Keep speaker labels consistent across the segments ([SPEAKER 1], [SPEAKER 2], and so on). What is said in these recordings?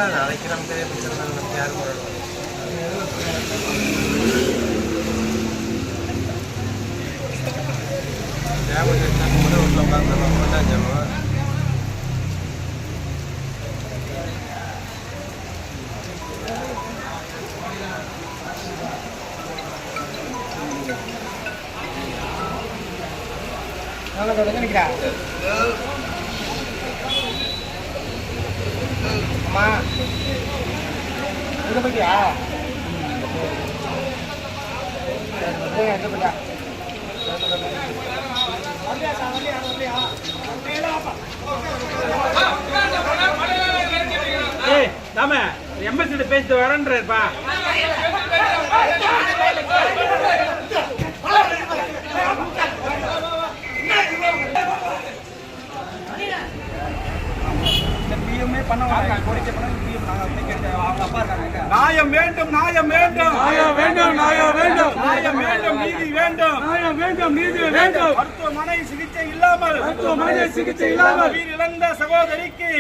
[SPEAKER 1] நாளைக்கு நமக்கு பிரச்சனை யாரும் நினைக்கிறேன் அம்மா இதை பற்றியா போயிட்டா
[SPEAKER 2] ஏய் நாம எம்எஸ்சி பேசிட்டு வரேன்றப்பா
[SPEAKER 3] நியாயம் வேண்டும் நியாயம் வேண்டும்
[SPEAKER 2] நியாயம் வேண்டும் நியாயம் வேண்டும்
[SPEAKER 3] நியாயம் வேண்டும் நீதி வேண்டும்
[SPEAKER 2] நியாயம் வேண்டும் நீதி வேண்டும்
[SPEAKER 3] மருத்துவமனை சிகிச்சை இல்லாமல் உயிரிழந்த சகோதரிக்கு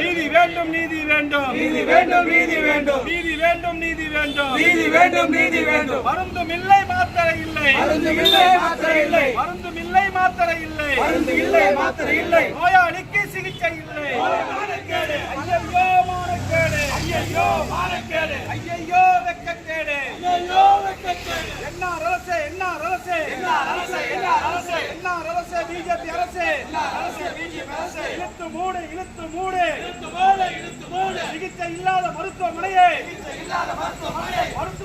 [SPEAKER 3] நீதி வேண்டும் நீதி வேண்டும்
[SPEAKER 2] நீதி வேண்டும் நீதி வேண்டும்
[SPEAKER 3] நீதி வேண்டும் நீதி வேண்டும்
[SPEAKER 2] நீதி வேண்டும் நீதி வேண்டும்
[SPEAKER 3] மருந்தும் இல்லை மாத்திரை இல்லை
[SPEAKER 2] மருந்து இல்லை மாத்திரை இல்லை
[SPEAKER 3] மருந்தும் இல்லை மாத்திரை இல்லை
[SPEAKER 2] மருந்து இல்லை மாத்திரை இல்லை
[SPEAKER 3] நோயாளிக்கு சிகிச்சை இல்லை
[SPEAKER 2] மானக்கேடு
[SPEAKER 3] ஐயோ மானக்கேடு
[SPEAKER 2] ஐயோ மானக்கேடு
[SPEAKER 3] ஐயோ வெட்கக்கேடு
[SPEAKER 2] ஐயோ வெட்கக்கேடு
[SPEAKER 3] என்ன அரசு என்ன அரசு
[SPEAKER 2] என்ன அரசு என்ன அரசு
[SPEAKER 3] என்ன அரசு பிஜேபி அரசு
[SPEAKER 2] என்ன அரசு பிஜேபி அரசு
[SPEAKER 3] இழுத்து மூடு இழுத்து மூடு
[SPEAKER 2] இழுத்து மூடு
[SPEAKER 3] சிகிச்சை இல்லாத மருத்துவமனையை
[SPEAKER 2] இல்லாத மருத்துவமனை
[SPEAKER 3] மருத்துவ